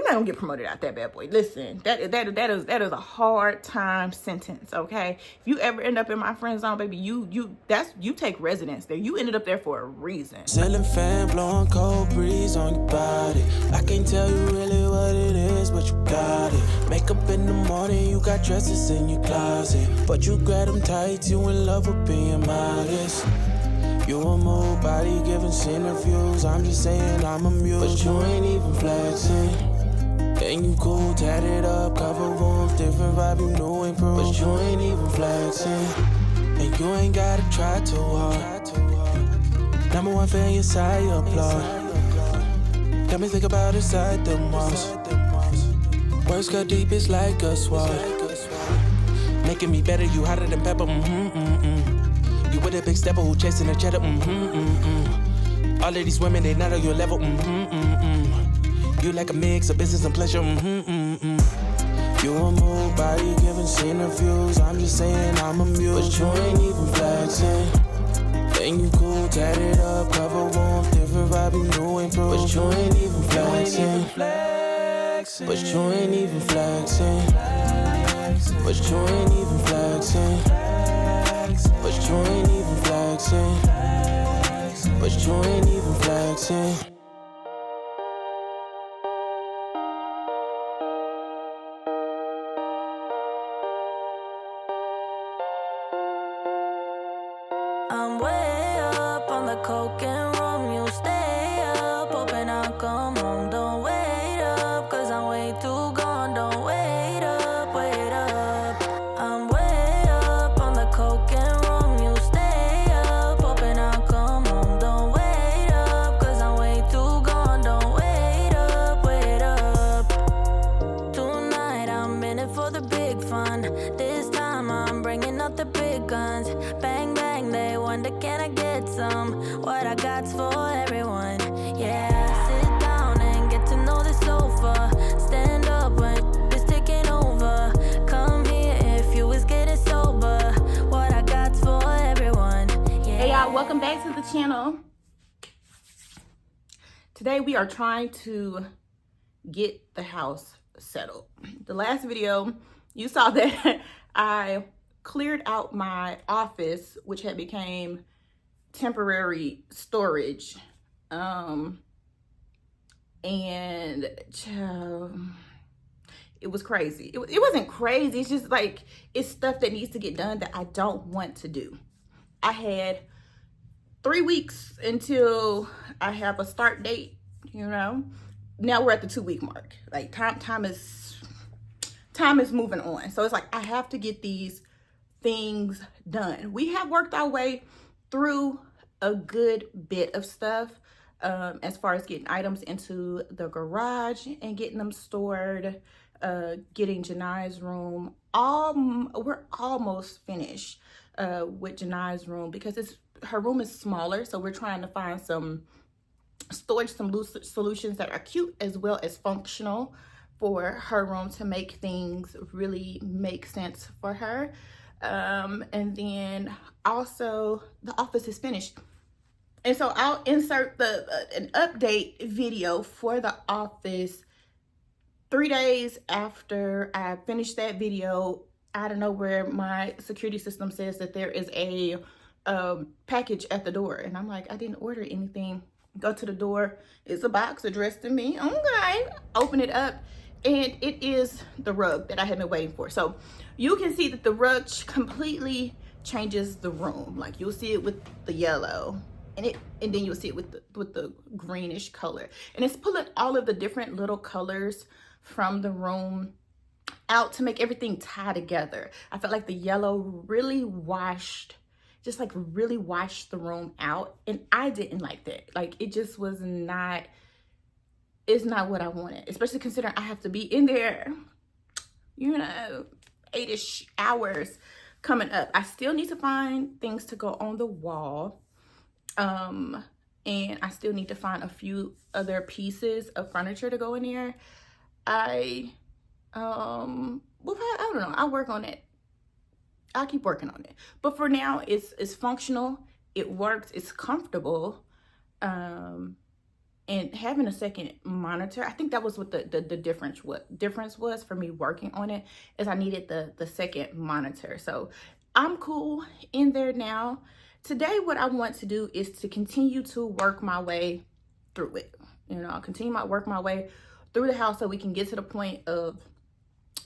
not gonna get promoted out that bad boy. Listen, that is a hard time sentence, okay? If you ever end up in my friend zone, baby, you take residence there. You ended up there for a reason. Ceiling fan blowing cold breeze on your body. I can't tell you really what it is, but you got it. Makeup in the morning, you got dresses in your closet, but you grab them tight, you in love with being modest. You a move body giving interviews. I'm just saying I'm amused, but you ain't even flexing. And you cool, tatted up, cover wounds, different vibe, you know improved, but you ain't even flexing. And you ain't gotta try too hard. Number one fan, your side, you applaud. Got me think about inside the walls. Words cut deep, it's like a sword. Making me better, you hotter than pepper, You with a big stepper who chasing a cheddar, All of these women, they not on your level, You like a mix of business and pleasure, You a move body giving interviews. I'm just saying I'm amused, but you ain't even flexing. And you cool, tatted up, cover wounds, different vibe, you know improved, but you ain't even flexing. But you ain't even flexing. But you ain't even flexing. But you ain't even flexing. But you ain't even flexing. I'm way up on the coke and rum. You stay up, hoping I'll come home. Don't wait up, cause I'm way too gone. Don't wait up, wait up. I'm way up on the coke and rum. You stay up, hoping I'll come home. Don't wait up, cause I'm way too gone. Don't wait up, wait up. Tonight I'm in it for the big fun. This time I'm bringing out the big guns. Bang, bang, they wonder can I get some? What I got's for everyone. Yeah, sit down and get to know the sofa. Stand up when it's taking over. Come here if you was getting sober. What I got's for everyone. Yeah. Hey y'all, welcome back to the channel. Today we are trying to get the house settled. The last video you saw that I cleared out my office, which had became temporary storage, and it was crazy. It wasn't crazy, it's just like it's stuff that needs to get done that I don't want to do. I had 3 weeks until I have a start date, you know. Now we're at the 2-week mark. Like time is moving on, so it's like I have to get these things done. We have worked our way through a good bit of stuff, as far as getting items into the garage and getting them stored, getting Janai's room. We're almost finished with Janai's room because her room is smaller, so we're trying to find some storage, some loose solutions that are cute as well as functional for her room to make things really make sense for her. And then also the office is finished, and so I'll insert an update video for the office 3 days after I finish that video. Out of nowhere, my security system says that there is a package at the door, and I'm like, I didn't order anything. Go to the door, it's a box addressed to me. Okay, open it up, and it is the rug that I have been waiting for. So you can see that the rug completely changes the room. Like you'll see it with the yellow, and then you'll see it with the greenish color, and it's pulling all of the different little colors from the room out to make everything tie together. I felt like the yellow really washed the room out, and I didn't like that. Like it just was not, it's not what I wanted, especially considering I have to be in there, you know, 8-ish hours coming up. I still need to find things to go on the wall, and I still need to find a few other pieces of furniture to go in there. I don't know, I'll work on it. I'll keep working on it, but for now it's functional, it works, it's comfortable, and And having a second monitor, I think that was what the difference was for me working on it, is I needed the second monitor. So I'm cool in there now. Today, what I want to do is to continue to work my way through it. You know, I'll continue to work my way through the house so we can get to the point of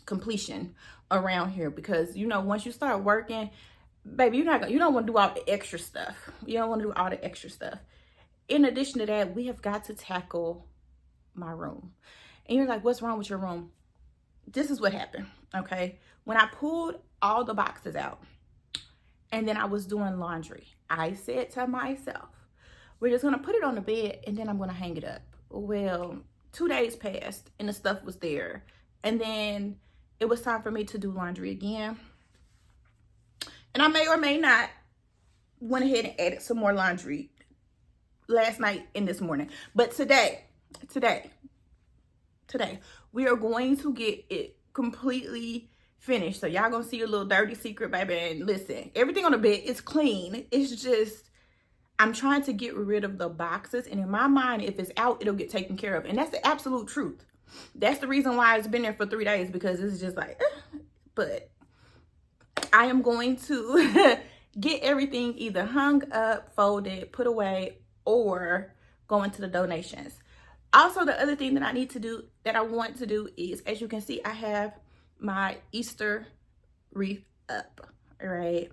completion around here. Because, you know, once you start working, baby, you don't want to do all the extra stuff. You don't want to do all the extra stuff. In addition to that, we have got to tackle my room. And you're like, what's wrong with your room? This is what happened, okay? When I pulled all the boxes out and then I was doing laundry, I said to myself, we're just going to put it on the bed and then I'm going to hang it up. Well, 2 days passed and the stuff was there. And then it was time for me to do laundry again. And I may or may not went ahead and added some more laundry last night and this morning. But today, we are going to get it completely finished. So y'all gonna see a little dirty secret, baby. And listen, everything on the bed is clean. It's just, I'm trying to get rid of the boxes. And in my mind, if it's out, it'll get taken care of. And that's the absolute truth. That's the reason why it's been there for 3 days, because it's just like, but I am going to get everything either hung up, folded, put away, or go into the donations. Also, the other thing that I want to do is, as you can see, I have my Easter wreath up, right?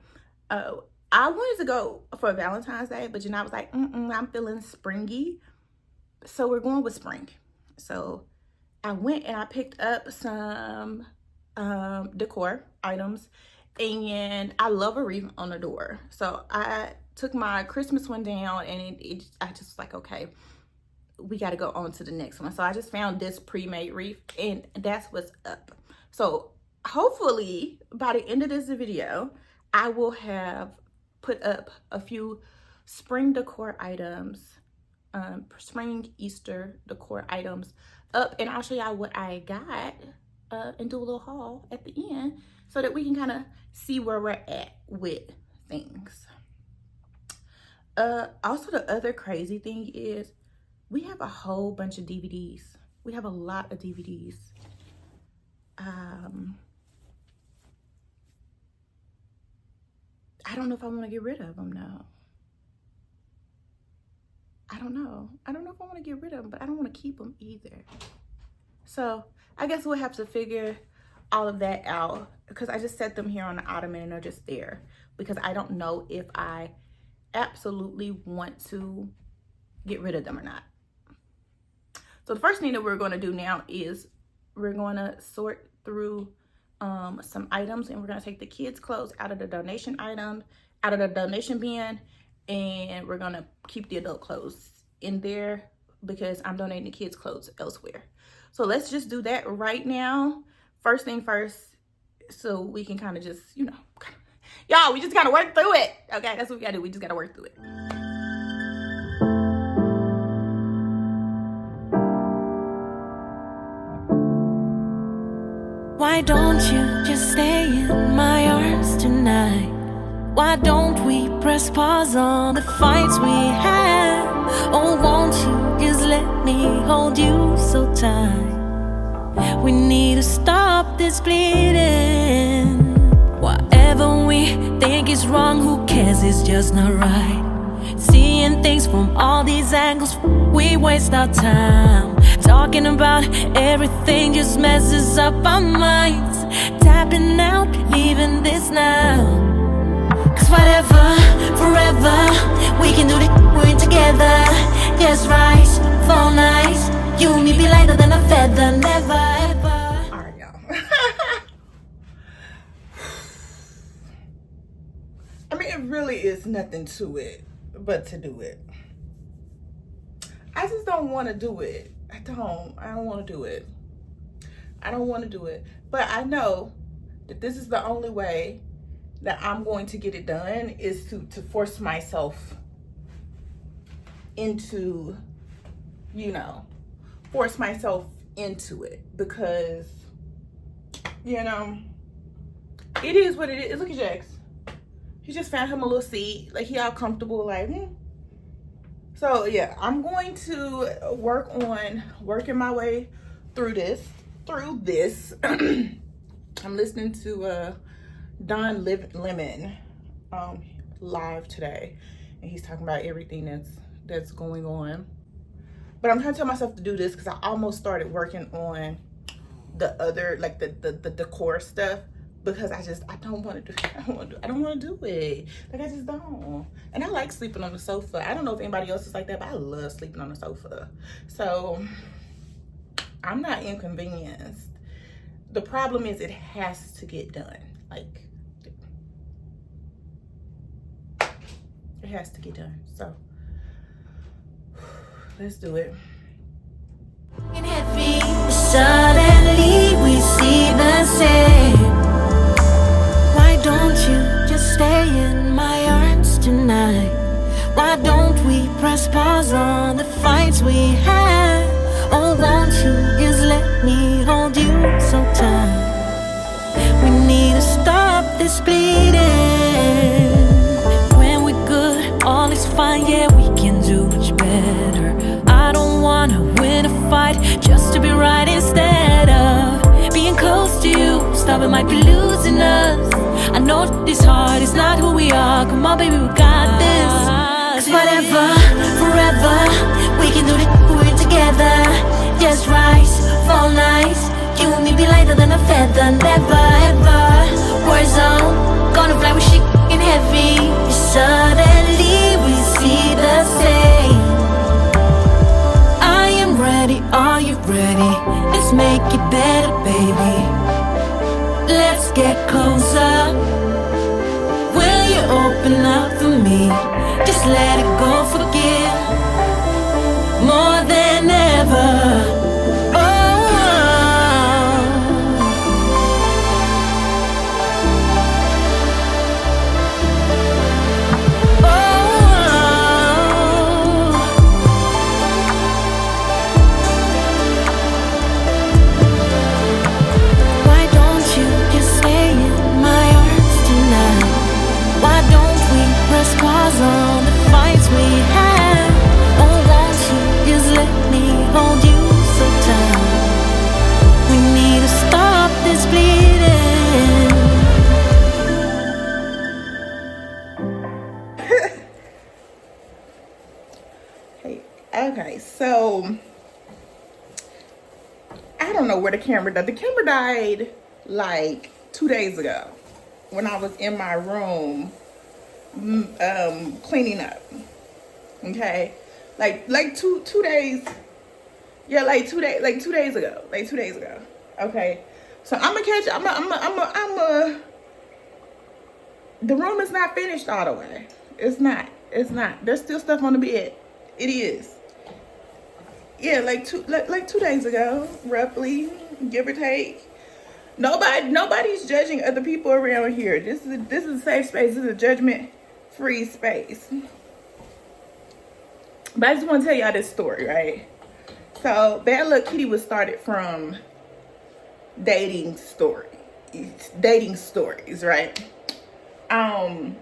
I wanted to go for Valentine's Day, but I was like, I'm feeling springy. So we're going with spring. So I went and I picked up some decor items, and I love a wreath on the door. So I took my Christmas one down, and I just was like, okay, we got to go on to the next one. So I just found this pre-made wreath, and that's what's up. So hopefully by the end of this video, I will have put up a few spring decor items, spring Easter decor items up, and I'll show y'all what I got and do a little haul at the end so that we can kind of see where we're at with things. Also, the other crazy thing is we have a whole bunch of DVDs. We have a lot of DVDs. I don't know if I want to get rid of them now. I don't know if I want to get rid of them, but I don't want to keep them either. So I guess we'll have to figure all of that out, because I just set them here on the ottoman and they're just there, because I don't know if I absolutely want to get rid of them or not. So the first thing that we're going to do now is we're going to sort through some items, and we're going to take the kids' clothes out of the donation bin, and we're going to keep the adult clothes in there because I'm donating the kids' clothes elsewhere. So let's just do that right now. First thing first, so we can kind of just, y'all, we just got to work through it. Okay, that's what we got to do. We just got to work through it. Why don't you just stay in my arms tonight? Why don't we press pause on the fights we had? Oh, won't you just let me hold you so tight? We need to stop this bleeding. Whatever we think is wrong, who cares? It's just not right. Seeing things from all these angles, we waste our time. Talking about everything just messes up our minds. Tapping out, leaving this now. Cause whatever, forever, we can do this, we're together. Just rise, fall nice. You and me be lighter than a feather, never ever. Alright, y'all. I mean, it really is nothing to it but to do it. I just don't want to do it. I don't want to do it. I don't want to do it. But I know that this is the only way that I'm going to get it done, is to force myself into, force myself into it, because, it is what it is. Look at Jax. He just found him a little seat. Like, he all comfortable, like, So yeah, I'm going to work on working my way through this. I'm listening to Don Lemon live today, and he's talking about everything that's going on. But I'm trying to tell myself to do this because I almost started working on the other, like the decor stuff, because I don't want to do I don't want to do it. Like, I just don't. And I like sleeping on the sofa. I don't know if anybody else is like that, but I love sleeping on the sofa. So I'm not inconvenienced. The problem is it has to get done. Like, it has to get done. So let's do it. Suddenly we see the same. Why don't you just stay in my arms tonight? Why don't we press pause on the fights we had? Oh, won't you just let me hold you so tight? We need to stop this bleeding. When we're good, all is fine, yeah, we can do much better. I don't wanna win a fight just to be right instead of being close to you. Stop, it might be losing us. I know this heart is not who we are. Come on, baby, we got this. Cause whatever, forever, we can do it, we're together. Just rise, fall nice. You and me be lighter than a feather. Never ever, war zone, gonna fly with shit in heavy. Suddenly we see the same. I am ready, are you ready? Let's make it better, baby. Let's get closer. Will you open up for me? Just let it go, forgive more than ever. On the fights we had, oh, won't you just let me hold you so tight? We need to stop this bleeding. Hey, okay, so I don't know where the camera died. The camera died like 2 days ago when I was in my room cleaning up. Okay, like two days, yeah, like 2 days ago, okay. So I'm gonna catch, the room is not finished all the way. It's not, there's still stuff on the bed. It is, yeah, like 2 days ago, roughly, give or take. Nobody's judging other people around here. This is a safe space. This is a judgment-free space. But I just want to tell y'all this story, right? So Bad Luck Kitty was started from dating stories, right? And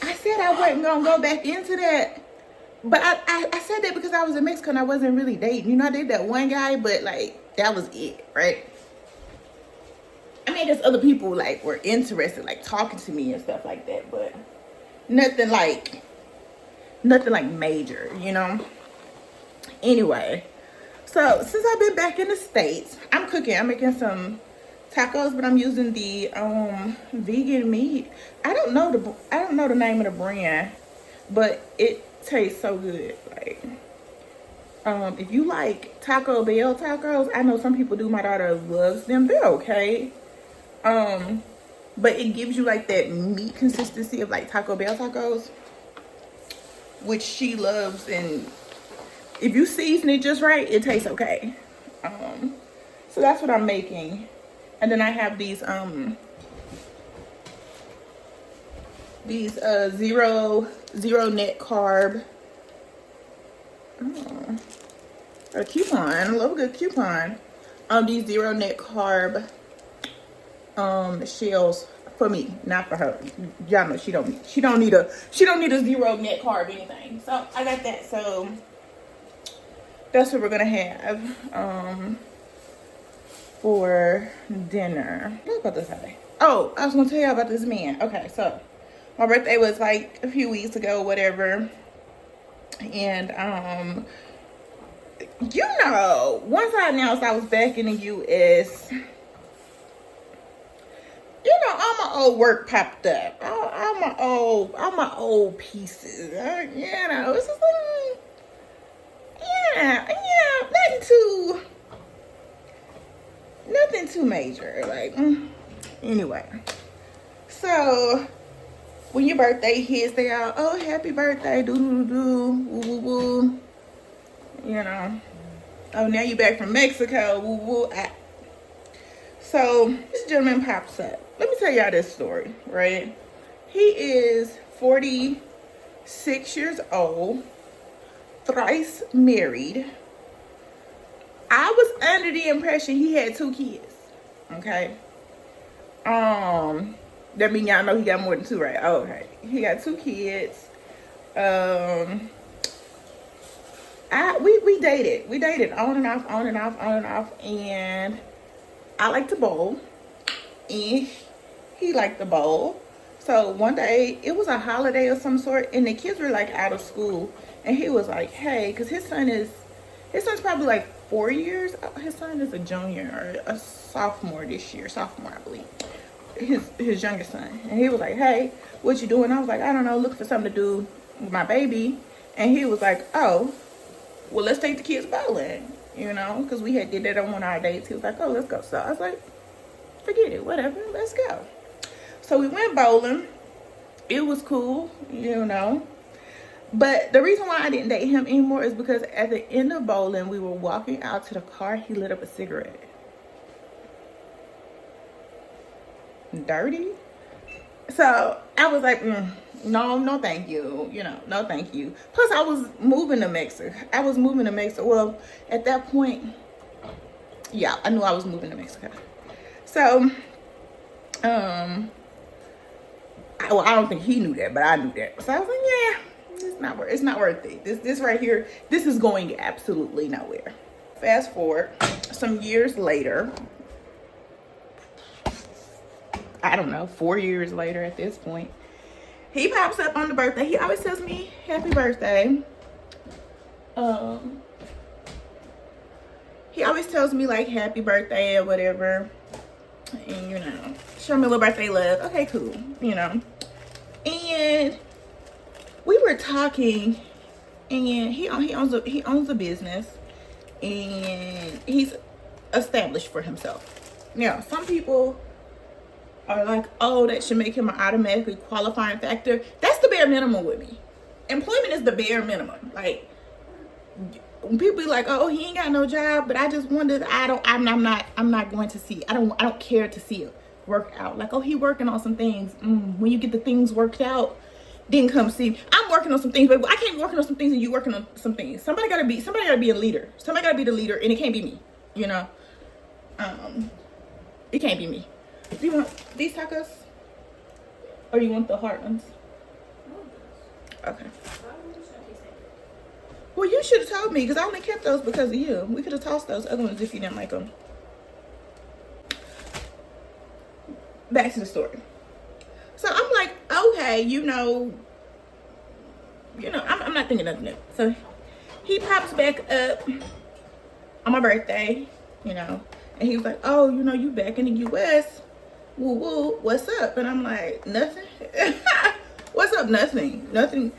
I said I wasn't gonna go back into that. But I said that because I was in Mexico and I wasn't really dating. You know, I dated that one guy, but like, that was it, right? I mean, there's other people like were interested, like talking to me and stuff like that, but nothing like major, you know? Anyway, so since I've been back in the States, I'm cooking. I'm making some tacos, but I'm using the vegan meat. I don't know the name of the brand, but it tastes so good. Like, if you like Taco Bell tacos, I know some people do. My daughter loves them. They're okay. But it gives you like that meat consistency of like Taco Bell tacos, which she loves. And if you season it just right, it tastes okay. So that's what I'm making. And then I have these zero net carb, a coupon. I love a good coupon. These zero net carb shells For me, not for her. Y'all know she don't need a 0 net carb or anything. So I got that. So that's what we're gonna have for dinner. What about this Saturday? Oh, I was gonna tell you about this man. Okay, so my birthday was like a few weeks ago, whatever. And you know, once I announced I was back in the US, you know, all my old work popped up. All my old pieces. You know, it's just like, yeah, nothing too major. Like, anyway. So when your birthday hits, they all, oh, happy birthday, woo woo woo. You know, oh, now you back from Mexico, woo woo. So this gentleman pops up. Let me tell y'all this story, right? He is 46 years old, thrice married. I was under the impression he had 2 kids. Okay. That mean y'all know he got more than 2, right? Oh, okay. He got 2 kids. We dated. We dated on and off. And I like to bowl. And he liked to bowl. So one day, it was a holiday of some sort, and the kids were like out of school. And he was like, hey, because his son's probably like 4 years. His son is a junior or a sophomore this year. Sophomore, I believe. His youngest son. And he was like, hey, what you doing? I was like, I don't know, look for something to do with my baby. And he was like, oh, well, let's take the kids bowling, you know, because we had did that on one of our dates. He was like, oh, let's go. So I was like, forget it, whatever, let's go. So we went bowling. It was cool, you know. But the reason why I didn't date him anymore is because at the end of bowling, we were walking out to the car. He lit up a cigarette. Dirty. So I was like, no, thank you. You know, no, thank you. Plus, I was moving to Mexico. Well, at that point, yeah, I knew I was moving to Mexico. So, I don't think he knew that, but I knew that. So I was like, yeah, it's not worth it. This right here, this is going absolutely nowhere. Fast forward some years later. I don't know, 4 years later at this point, he pops up on the birthday. He always tells me happy birthday. He always tells me like happy birthday or whatever. And you know, show me a little birthday love. Okay, cool. You know. And we were talking, and he owns a business, and he's established for himself. Now, some people are like, oh, that should make him an automatically qualifying factor. That's the bare minimum with me. Employment is the bare minimum. Like, when people be like, oh, he ain't got no job, but I just wondered, I'm not going to see. I don't care to see it work out. Like, oh, he working on some things. When you get the things worked out, then come see. I'm working on some things, but I can't be working on some things and you working on some things. Somebody gotta be a leader. Somebody gotta be the leader, and it can't be me. You know, it can't be me. Do you want these tacos? Or you want the hard ones? Okay. Well, you should have told me, because I only kept those because of you. We could have tossed those other ones if you didn't like them. Back to the story. So I'm like, okay, you know, I'm not thinking nothing new. So he pops back up on my birthday, you know, and he was like, oh, you know, you back in the U.S., woo woo, what's up? And I'm like, nothing. What's up? Nothing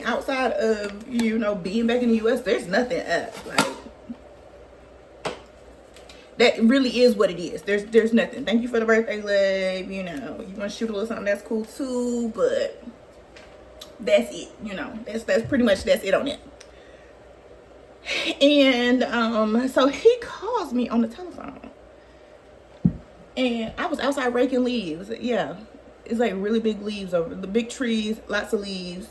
outside of, you know, being back in the U.S. There's nothing up. Like, that really is what it is. There's nothing. Thank you for the birthday love. You know, you want to shoot a little something, that's cool too, but that's it. You know, that's pretty much, that's it on it. And so he calls me on the telephone. And I was outside raking leaves. Yeah. It's like really big leaves over the big trees, lots of leaves.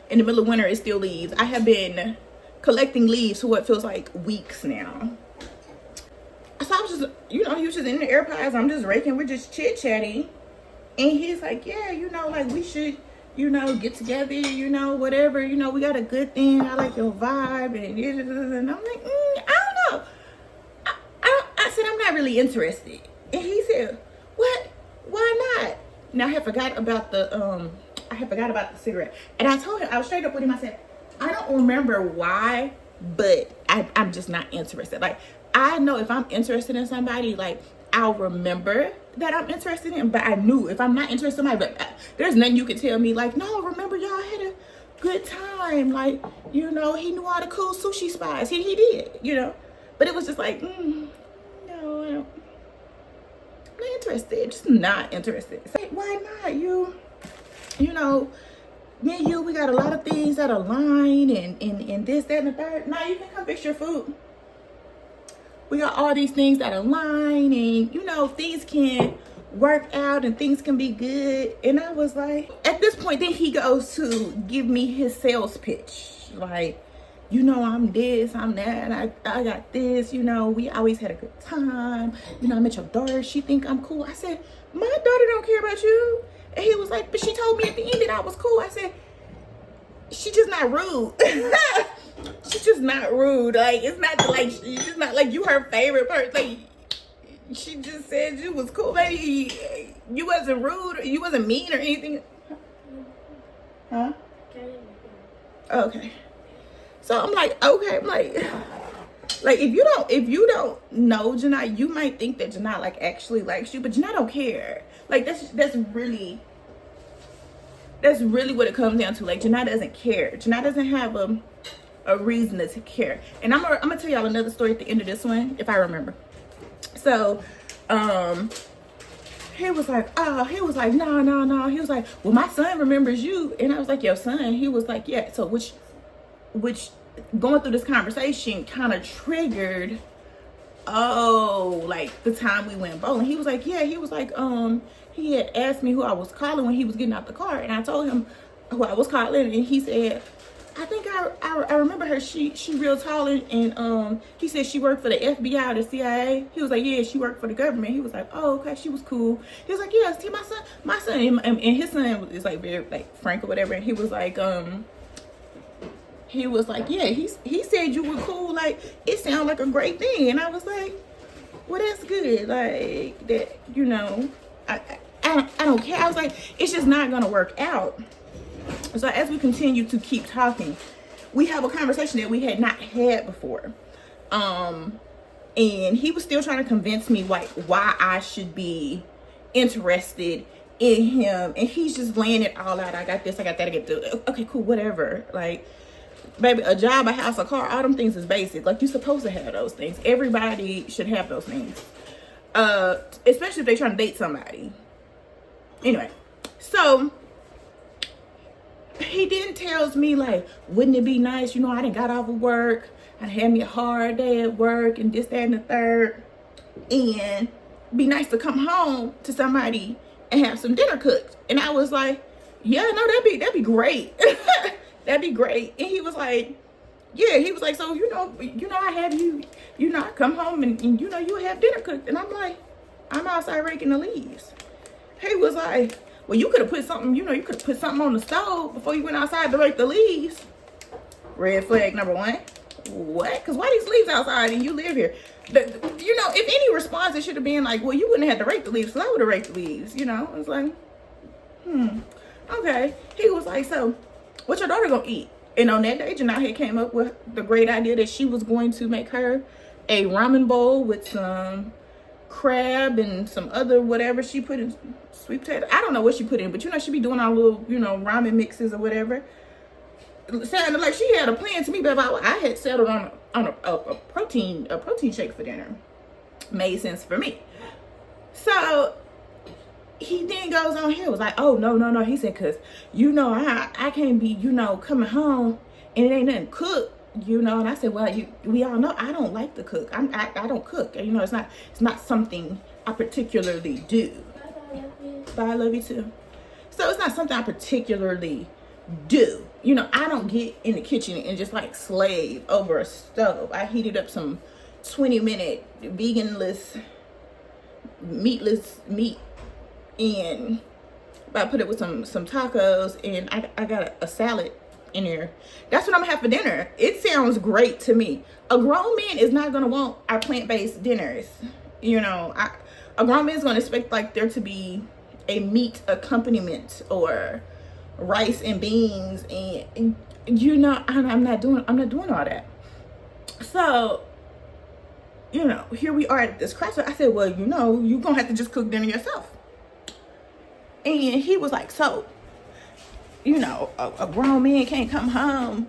In the middle of winter, it's still leaves. I have been collecting leaves for what feels like weeks now. So I was just, you know, he was just in the AirPods. I'm just raking. We're just chit-chatting. And he's like, yeah, like we should, get together, whatever, we got a good thing. I like your vibe. And I'm like, I don't know. I said, I'm not really interested. And he said, what? Why not? Now I had forgot about the cigarette. And I told him, I was straight up with him. I said, I don't remember why, but I'm just not interested. Like, I know if I'm interested in somebody, like, I'll remember that I'm interested in, but I knew if I'm not interested in somebody, but there's nothing you can tell me, like, no, remember y'all had a good time. Like, he knew all the cool sushi spots. He did, But it was just like, no, I don't. I'm not interested. Just not interested. So, why not? Me and you, we got a lot of things that align and this, that, and the third. Now you can come fix your food. We got all these things that align and, things can work out and things can be good. And I was like, at this point, then he goes to give me his sales pitch. Like, I'm this, I'm that, I got this, we always had a good time. I met your daughter, she think I'm cool. I said, my daughter don't care about you. And he was like, but she told me at the end that I was cool. I said, she just not rude. She's just not rude. Like, it's not like you her favorite person. Like, she just said you was cool. Maybe you wasn't rude or you wasn't mean or anything. Huh? Okay. So I'm like, okay. I'm like if you don't know Janai, you might think that Janai like actually likes you, but Janai don't care. Like that's really what it comes down to. Like, Janai doesn't care. Janai doesn't have a reason to care. And I'm gonna tell y'all another story at the end of this one, if I remember. So, he was like, no. He was like, well, my son remembers you. And I was like, your son? He was like, yeah. So which going through this conversation kind of triggered, like the time we went bowling. He was like, yeah. He was like, he had asked me who I was calling when he was getting out the car, and I told him who I was calling, and he said, I think I remember her. She real tall, and he said she worked for the FBI or the CIA. He was like, yeah, she worked for the government. He was like, oh, okay, she was cool. He was like, yeah, see my son, and his son is like very like Frank or whatever. And he was like, yeah, he said you were cool. Like, it sounded like a great thing, and I was like, well, that's good. Like that, I don't care. I was like, it's just not gonna work out. So as we continue to keep talking, we have a conversation that we had not had before. And he was still trying to convince me like why I should be interested in him. And he's just laying it all out. I got this, I got that, I get that. Okay, cool, whatever. Like, baby, a job, a house, a car, all them things is basic. Like, you're supposed to have those things. Everybody should have those things. Especially if they're trying to date somebody. Anyway, so he then tells me, like, wouldn't it be nice, I done got off of work, I had me a hard day at work, and this, that, and the third, and be nice to come home to somebody and have some dinner cooked. And I was like, yeah, no, that'd be great. That'd be great. And he was like, yeah, he was like, so, I have you, I come home and you have dinner cooked. And I'm like, I'm outside raking the leaves. He was like, well, you could have put something, you could have put something on the stove before you went outside to rake the leaves. Red flag number one. What? Because why these leaves outside and you live here? If any response, it should have been like, well, you wouldn't have had to rake the leaves, because I would have raked the leaves, It's like, okay. He was like, so, what your daughter gonna eat? And on that day, Janai had came up with the great idea that she was going to make her a ramen bowl with some crab and some other whatever she put in, sweet potato. I don't know what she put in, but she be doing our little, ramen mixes or whatever. It sounded like she had a plan to me, but I had settled on a protein shake for dinner. Made sense for me. So he then goes on here, was like, oh, no. He said, because, I can't be, coming home and it ain't nothing cooked, And I said, well, we all know I don't like to cook. I don't cook. It's not something I particularly do. Bye, I love you too. So it's not something I particularly do. I don't get in the kitchen and just like slave over a stove. I heated up some 20-minute veganless, meatless meat, and But I put it with some tacos, and I got a salad in there. That's what I'm gonna have for dinner. It sounds great to me. A grown man is not gonna want our plant-based dinners. You know, a grown man is gonna expect like there to be a meat accompaniment or rice and beans, and you know, I'm not doing all that. So, you know, here we are at this crossroad. I said, well, you know, you're gonna have to just cook dinner yourself. And he was like, so, you know, a grown man can't come home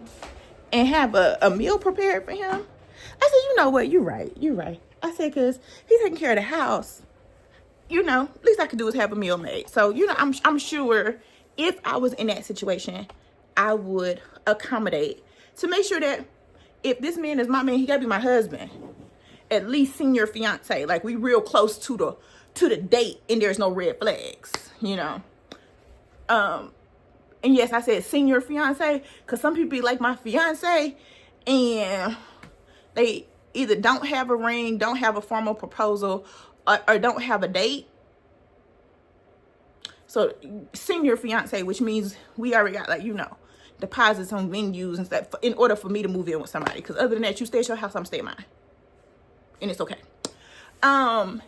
and have a meal prepared for him. I said, you know what, you're right. I said, because he's taking care of the house. You know, least I could do is have a meal made. So, you know, I'm sure if I was in that situation, I would accommodate to make sure that if this man is my man, he gotta be my husband. At least senior fiance. Like, we real close to the date and there's no red flags, you know. And yes, I said senior fiance because some people be like my fiance and they either don't have a ring, don't have a formal proposal, or don't have a date. So senior fiance, which means we already got, like, you know, deposits on venues and stuff in order for me to move in with somebody. Because other than that, you stay at your house, I'm stay at mine. And it's okay. And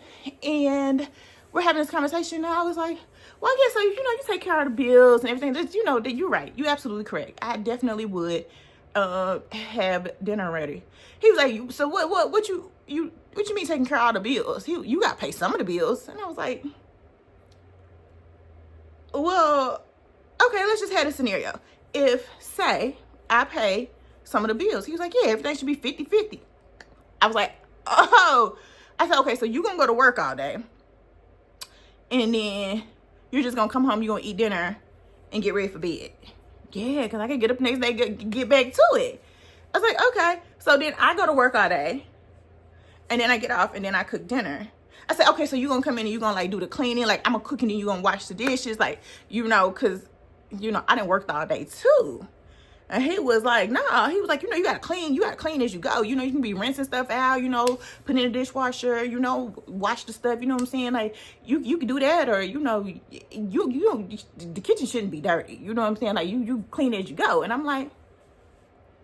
we're having this conversation and I was like, well, I guess, so, you know, you take care of the bills and everything. This, you know, that you're right. You're absolutely correct. I definitely would have dinner ready. He was like, so what you mean taking care of all the bills? You got to pay some of the bills. And I was like, well, okay, let's just have a scenario. If, say, I pay some of the bills. He was like, yeah, everything should be 50-50. I was like, oh. I said, okay, so you're going to go to work all day. And then you're just going to come home, you're going to eat dinner and get ready for bed. Yeah, because I can get up the next day, get back to it. I was like, okay. So then I go to work all day. And then I get off and then I cook dinner. I said, okay, so you're going to come in and you're going to, like, do the cleaning. Like, I'm going to cook and then you're going to wash the dishes. Like, you know, because, you know, I didn't work all day too. And he was like, nah. He was like, you know, you gotta clean as you go. You know, you can be rinsing stuff out, you know, put in the dishwasher, you know, wash the stuff, you know what I'm saying? Like, you can do that, or, you know, the kitchen shouldn't be dirty. You know what I'm saying? Like, you clean as you go. And I'm like,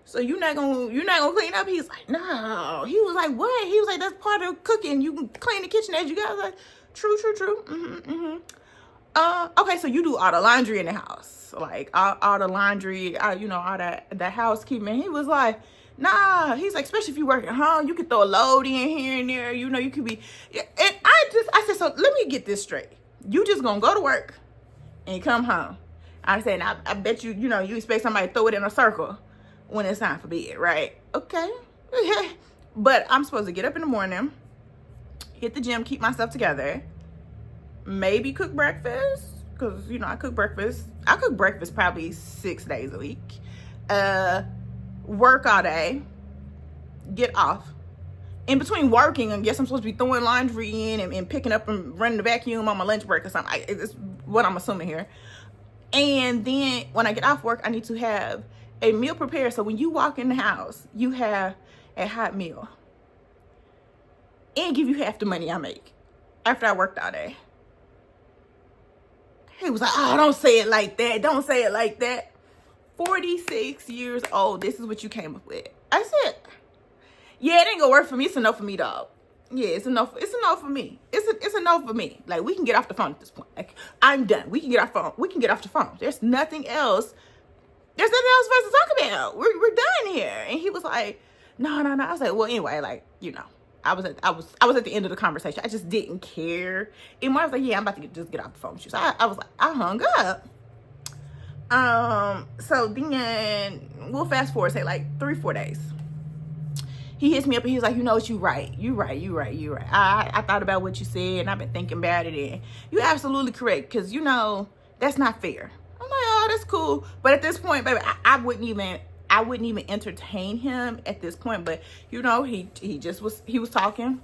so you're not gonna clean up? He's like, no. He was like, what? He was like, that's part of cooking. You can clean the kitchen as you go. I was like, true. Okay, so you do all the laundry in the house, like all the laundry, you know, all the housekeeping. He was like, nah. He's like, especially if you work at home, you can throw a load in here and there, you know, you could be. And I said, so let me get this straight. You just gonna go to work and come home. I said, I bet you, you know, you expect somebody to throw it in a circle when it's time for bed, right? Okay. But I'm supposed to get up in the morning, hit the gym, keep myself together, maybe cook breakfast, because, you know, I cook breakfast probably 6 days a week, work all day, get off. In between working, I guess I'm supposed to be throwing laundry in and picking up and running the vacuum on my lunch break or something. It's what I'm assuming here. And then when I get off work, I need to have a meal prepared. So when you walk in the house, you have a hot meal and give you half the money I make after I worked all day. He was like, oh, don't say it like that. Don't say it like that. 46 years old. This is what you came up with. I said, yeah, it ain't gonna work for me. It's a no for me, dog. Yeah, it's a no for me. It's a no for me. Like, we can get off the phone at this point. Like, I'm done. We can get off phone. We can get off the phone. There's nothing else. There's nothing else for us to talk about. We're done here. And he was like, no. I was like, well, anyway, like, you know, I was at the end of the conversation. I just didn't care. And I was like, yeah, I'm about to just get off the phone with you. So I was like, I hung up. So then we'll fast forward, say like 3-4 days. He hits me up and he's like, you know what, you right. I thought about what you said and I've been thinking about it, and you're absolutely correct, because, you know, that's not fair. I'm like, oh, that's cool. But at this point, baby, I wouldn't even entertain him at this point. But, you know, he was talking,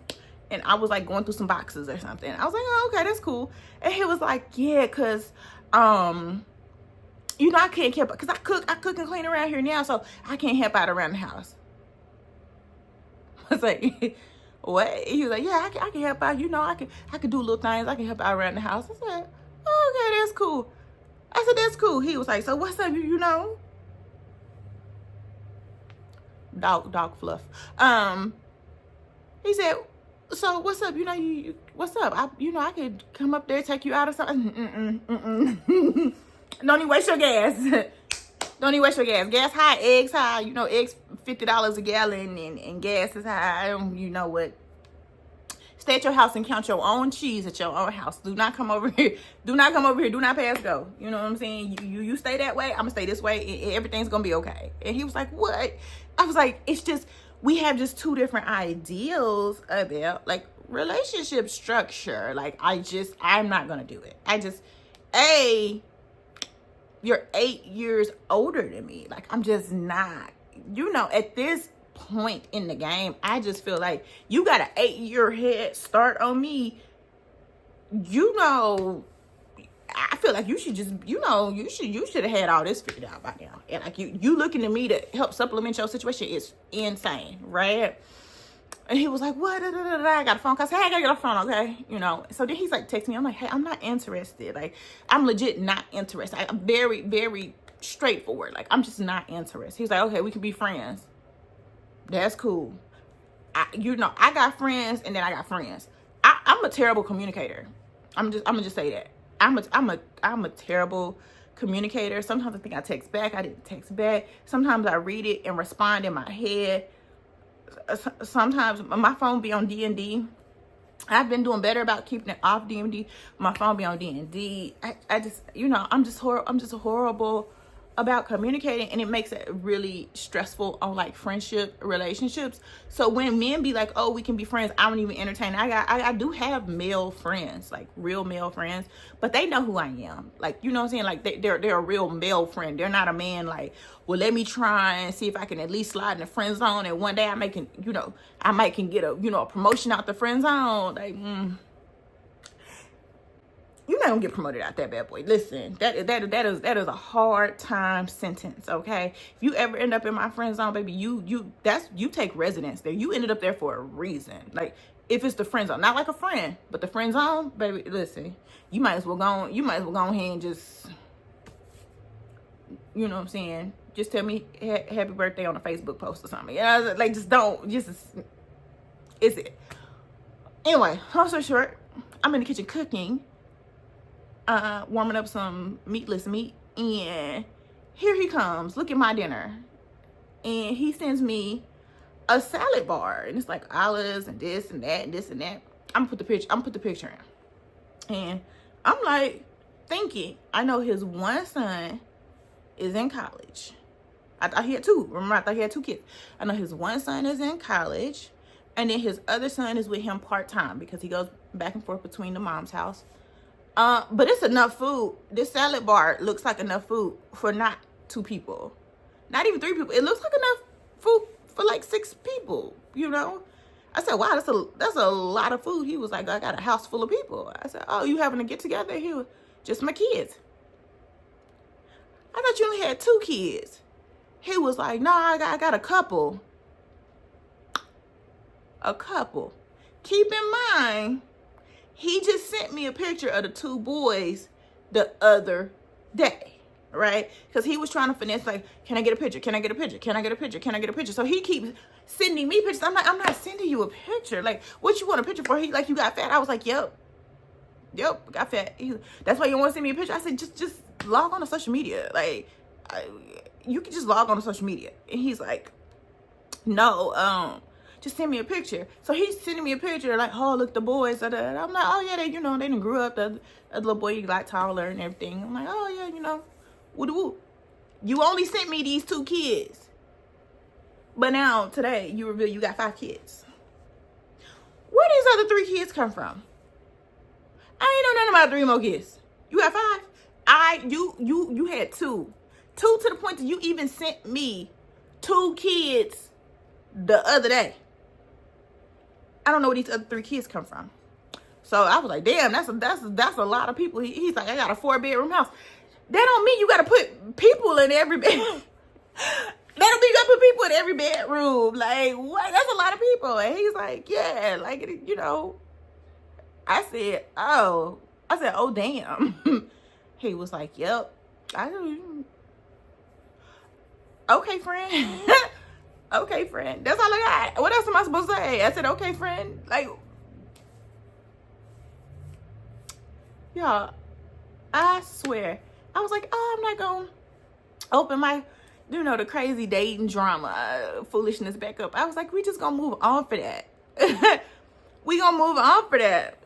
and I was like going through some boxes or something. I was like, oh, okay, that's cool. And he was like, yeah, because you know, I can't help, because I cook and clean around here now, so I can't help out around the house. I was like, what? He was like, yeah, I can help out. You know, I can do little things. I can help out around the house. I said, oh, okay, that's cool. I said, that's cool. He was like, so what's up, you know? Dog fluff. He said, so what's up? You know, you what's up? I could come up there, take you out or something. Don't even waste your gas. Don't even waste your gas. Gas high, eggs high. You know, eggs $50 a gallon, and gas is high. You know what? Stay at your house and count your own cheese at your own house. Do not come over here. Do not come over here. Do not pass go. You know what I'm saying? You stay that way. I'm gonna stay this way. And everything's gonna be okay. And he was like, what? I was like, it's just, we have just two different ideals about like relationship structure. Like, I'm not gonna do it. You're 8 years older than me. Like, I'm just not, you know, at this point in the game, I just feel like you got an 8-year head start on me. You know, I feel like you should just, you know, you should have had all this figured out by now. And like you looking to me to help supplement your situation is insane, right? And he was like, what? I got a phone call. I said, hey, I gotta get a phone, okay? You know, so then he's like texting me. I'm like, hey, I'm not interested. Like, I'm legit not interested. I'm very, very straightforward. Like, I'm just not interested. He's like, okay, we can be friends. That's cool. I got friends, and then I got friends. I'm a terrible communicator. I'm gonna just say that. I'm a terrible communicator. Sometimes I think I text back. I didn't text back. Sometimes I read it and respond in my head. Sometimes my phone be on D&D. I've been doing better about keeping it off D&D. My phone be on D&D. I just, you know, I'm just horrible about communicating, and it makes it really stressful on like friendship relationships. So when men be like, oh, we can be friends, I don't even entertain. I do have male friends, like real male friends, but they know who I am. Like, you know what I'm saying? Like they're a real male friend. They're not a man like, well, let me try and see if I can at least slide in the friend zone, and one day I might can get a, you know, a promotion out the friend zone. Like, you're not gonna get promoted out that bad boy. Listen, that is a hard time sentence, okay? If you ever end up in my friend zone, baby, you take residence there. You ended up there for a reason. Like, if it's the friend zone, not like a friend, but the friend zone, baby, listen, you might as well go ahead and just, you know what I'm saying? Just tell me happy birthday on a Facebook post or something. You know, like, just don't, just, is it? Anyway, long story short, I'm in the kitchen cooking, warming up some meatless meat, and here he comes. Look at my dinner. And he sends me a salad bar, and it's like olives and this and that and this and that. I'm gonna put the picture in. And I'm like thinking, I know his one son is in college. I thought he had two. Remember, I thought he had two kids. I know his one son is in college, and then his other son is with him part-time because he goes back and forth between the mom's house. But it's enough food. This salad bar looks like enough food for not 2 people, not even 3 people. It looks like enough food for like 6 people, you know? I said, wow, that's a lot of food. He was like, I got a house full of people. I said, oh, you having to get together? He was, just my kids. I thought you only had 2 kids. He was like, no, I got a couple. A couple. Keep in mind, he just sent me a picture of the 2 boys the other day, right? Because he was trying to finesse, like, can I get a picture? Can I get a picture? Can I get a picture? Can I get a picture? So he keeps sending me pictures. I'm like, I'm not sending you a picture. Like, what you want a picture for? He like, you got fat? I was like, yep, got fat. That's why you want to send me a picture? I said, just log on to social media. Like, you can just log on to social media. And he's like, no, just send me a picture. So he's sending me a picture like, oh, look, the boys. I'm like, oh yeah, they done grew up. The little boy got taller and everything. I'm like, oh yeah, woo. You only sent me these 2 kids, but now today you reveal you got 5 kids. Where these other 3 kids come from? I ain't know nothing about 3 more kids. You got 5. You had 2 to the point that you even sent me 2 kids the other day. I don't know where these other 3 kids come from. So I was like, damn, that's a lot of people. He's like, I got a 4-bedroom house. That don't mean you got to put people in every bed. That don't mean you got to put people in every bedroom. Like, what? That's a lot of people. And he's like, yeah, like, I said, oh damn. He was like, yep. I don't. Okay, friend. Okay, friend. That's all I got. What else am I supposed to say? I said, okay, friend. Like, y'all, I swear. I was like, oh, I'm not going to open my, the crazy dating drama foolishness back up. I was like, we just going to move on for that. We going to move on for that.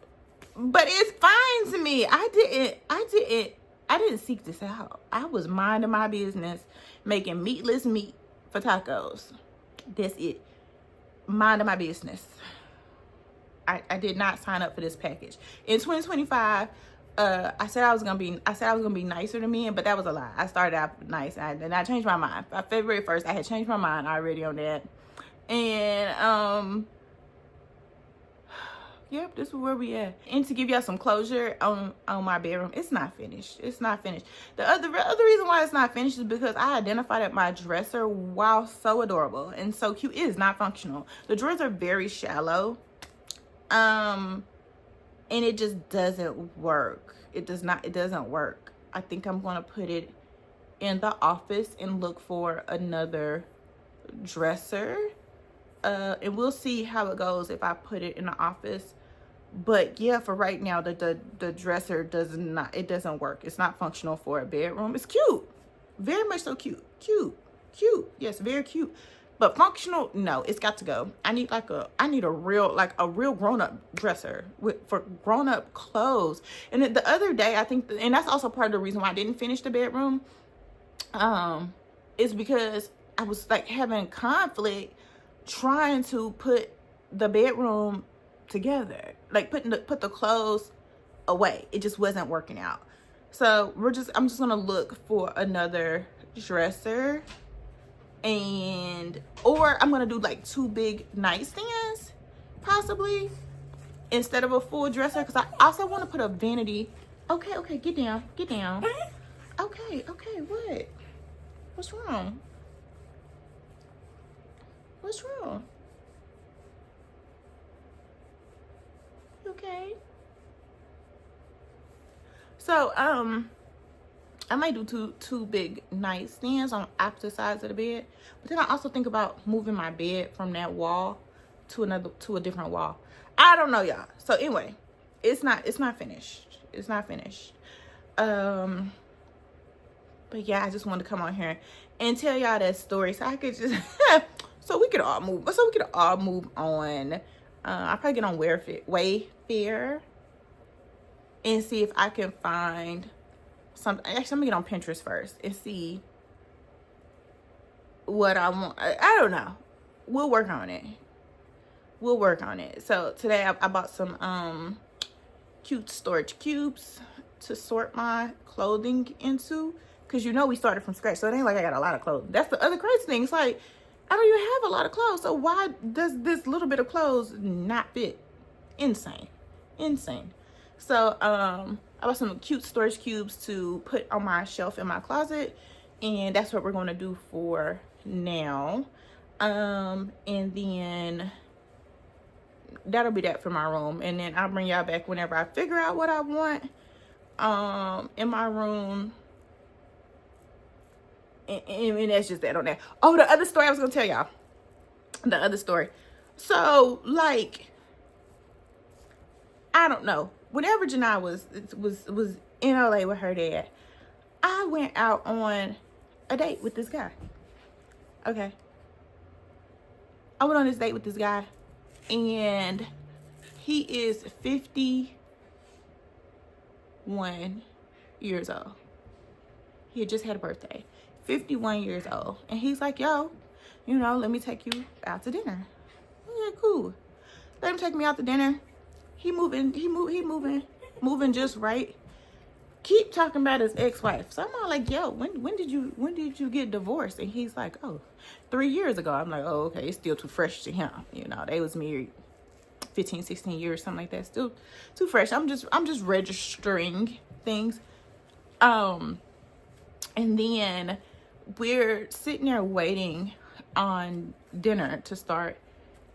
But it's fine to me. I didn't seek this out. I was minding my business, making meatless meat for tacos. That's it. Minding my business. I did not sign up for this package. In 2025, I said I was gonna be nicer to men, but that was a lie. I started out nice, and I changed my mind. By February 1st, I had changed my mind already on that. And yep, this is where we at. And to give y'all some closure on my bedroom, it's not finished. It's not finished. The other reason why it's not finished is because I identified that my dresser, while so adorable and so cute, is not functional. The drawers are very shallow. And it just doesn't work. It doesn't work. I think I'm gonna put it in the office and look for another dresser. And we'll see how it goes if I put it in the office. But yeah, for right now, the dresser doesn't work. It's not functional for a bedroom. It's cute, very much so cute. Yes, very cute. But functional, no, it's got to go. I need a real grown-up dresser for grown-up clothes. And then the other day, I think, and that's also part of the reason why I didn't finish the bedroom, is because I was like having conflict trying to put the bedroom together, like put the clothes away. It just wasn't working out. So I'm just gonna look for another dresser, or I'm gonna do like 2 big nightstands possibly instead of a full dresser, because I also want to put a vanity. Okay, get down. Okay, what's wrong? Okay. So I might do two big nightstands on opposite sides of the bed, but then I also think about moving my bed from that wall to a different wall. I don't know, y'all. So anyway, it's not finished. It's not finished. But yeah, I just wanted to come on here and tell y'all that story so I could just so we could all move on. I'll probably get on Wayfair and see if I can find something. Actually, I'm gonna get on Pinterest first and see what I want. I don't know. We'll work on it. So today I bought some cute storage cubes to sort my clothing into, because we started from scratch, so it ain't like I got a lot of clothes. That's the other crazy thing. It's like I don't even have a lot of clothes, so why does this little bit of clothes not fit? Insane. So I bought some cute storage cubes to put on my shelf in my closet, and that's what we're going to do for now. And then that'll be that for my room, and then I'll bring y'all back whenever I figure out what I want in my room. And that's just that on that. Oh, the other story I was gonna tell y'all. So, like, I don't know. Whenever Janai was in LA with her dad, I went out on a date with this guy. Okay. I went on this date with this guy, and he is 51 years old. He had just had a birthday. 51 years old. And he's like, yo, let me take you out to dinner. Yeah, cool. Let him take me out to dinner. He moving just right. Keep talking about his ex-wife. So I'm all like, yo, when did you get divorced? And he's like, 3 years ago. I'm like, oh, okay, it's still too fresh to him. They was married 15, 16 years, something like that. Still too fresh. I'm just registering things. And then we're sitting there waiting on dinner to start,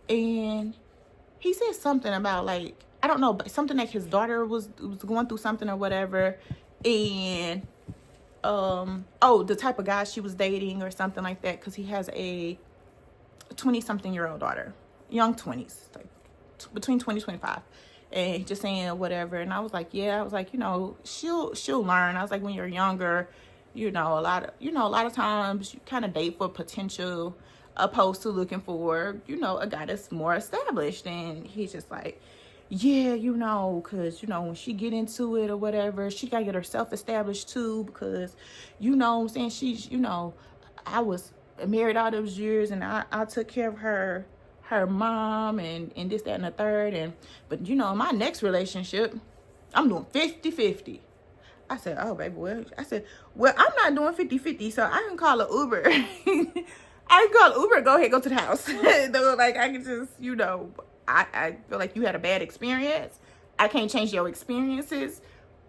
and he said something about, like, I don't know, but something like his daughter was going through something or whatever, and the type of guy she was dating or something like that, because he has a 20-something-year-old daughter, young 20s, like between 20 25, and just saying whatever. And I was like, yeah, I was like, she'll learn. I was like, when you're younger, a lot of times you kind of date for potential opposed to looking for, a guy that's more established. And he's just like, yeah, because, when she get into it or whatever, she got to get herself established too, because, what I'm saying, she's, I was married all those years, and I took care of her mom and this, that, and the third. But, in my next relationship, I'm doing 50-50. I said, oh, baby, well, I'm not doing 50-50, so I can call an Uber. I can call Uber, go ahead, go to the house. Like, I can just, I feel like you had a bad experience. I can't change your experiences.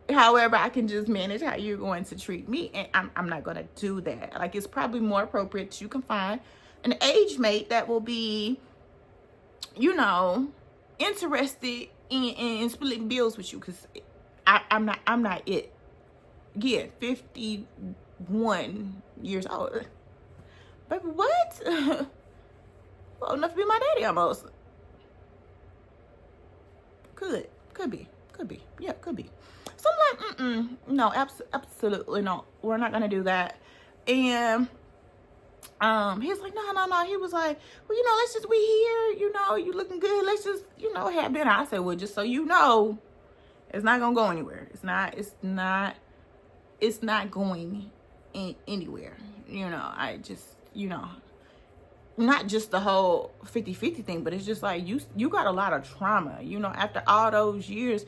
However, I can just manage how you're going to treat me. And I'm not going to do that. Like, it's probably more appropriate that you can find an age mate that will be, interested in splitting bills with you. Because I'm not it. Yeah, 51 years old. Baby, what? Well, enough to be my daddy almost. Could be. Yeah, could be. So I'm like, no, absolutely not. We're not gonna do that. And he was like, no. He was like, well, let's just, we here, you looking good. Let's just, have dinner. I said, well, just so you know, it's not gonna go anywhere. It's not going anywhere. I just, not just the whole 50-50 thing, but it's just like you got a lot of trauma, after all those years.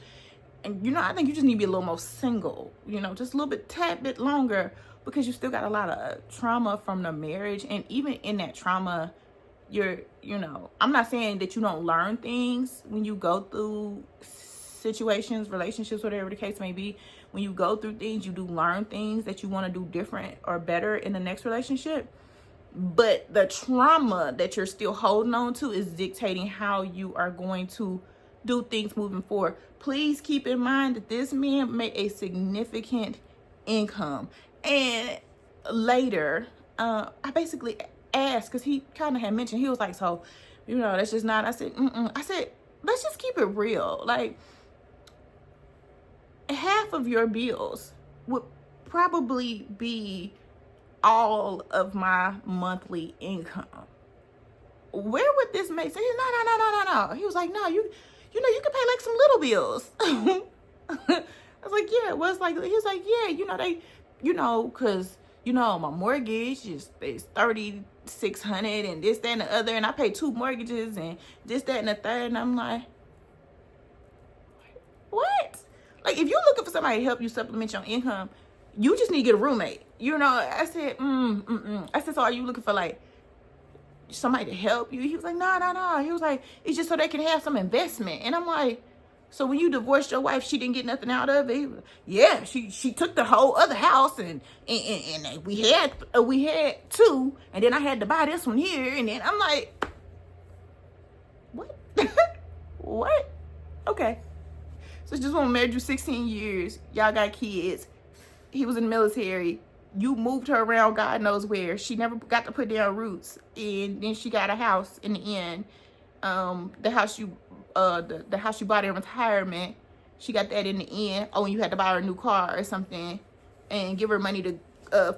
And, I think you just need to be a little more single, just a little tad bit longer, because you still got a lot of trauma from the marriage. And even in that trauma, I'm not saying that you don't learn things when you go through situations, relationships, whatever the case may be. When you go through things, you do learn things that you want to do different or better in the next relationship. But the trauma that you're still holding on to is dictating how you are going to do things moving forward. Please keep in mind that this man made a significant income. And later, I basically asked, because he kind of had mentioned, he was like, so, that's just not, I said, I said, let's just keep it real. Like, half of your bills would probably be all of my monthly income. Where would this make sense? No. He was like, no, you can pay like some little bills. I was like, yeah. Well, it's like, he was like, yeah, because my mortgage is $3,600 and this, that, and the other, and I pay 2 mortgages and this, that, and the third. And I'm like, what? Like, if you're looking for somebody to help you supplement your income, you just need to get a roommate. I said, I said, so are you looking for like somebody to help you? He was like, no. He was like, it's just so they can have some investment. And I'm like, so when you divorced your wife, she didn't get nothing out of it? Yeah, she took the whole other house, and we had 2, and then I had to buy this one here, and then I'm like, what? What? Okay. So this woman married you 16 years. Y'all got kids. He was in the military. You moved her around God knows where. She never got to put down roots. And then she got a house in the end. The house you bought in retirement, she got that in the end. Oh, and you had to buy her a new car or something and give her money to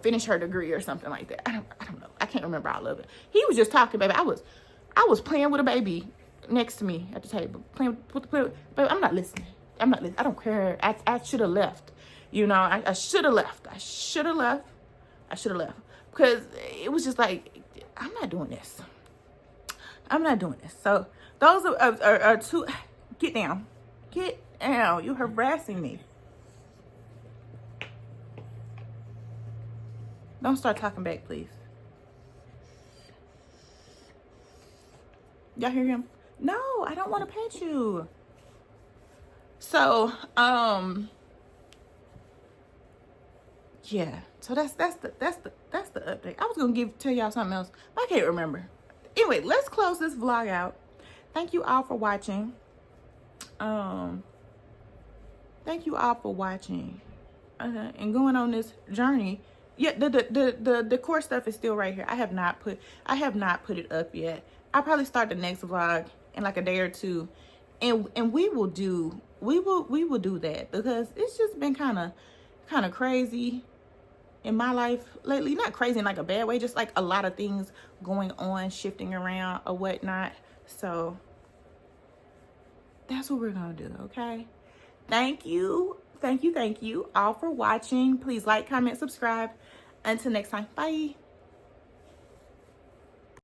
finish her degree or something like that. I don't know. I can't remember all of it. He was just talking, baby. I was playing with a baby next to me at the table. Playing with baby, I'm not listening. I don't care. I should have left. I should have left. I should have left. Because it was just like, I'm not doing this. So those are 2. Get down. You're harassing me. Don't start talking back, please. Y'all hear him? No, I don't want to pet you. So, yeah. So that's the update. I was gonna tell y'all something else, but I can't remember. Anyway, let's close this vlog out. Thank you all for watching. and going on this journey. Yeah, the decor stuff is still right here. I have not put it up yet. I'll probably start the next vlog in like a day or two, and we will do that, because it's just been kind of crazy in my life lately. Not crazy in like a bad way, just like a lot of things going on, shifting around or whatnot. So that's what we're gonna do. Okay, thank you all for watching. Please like, comment, subscribe. Until next time, bye.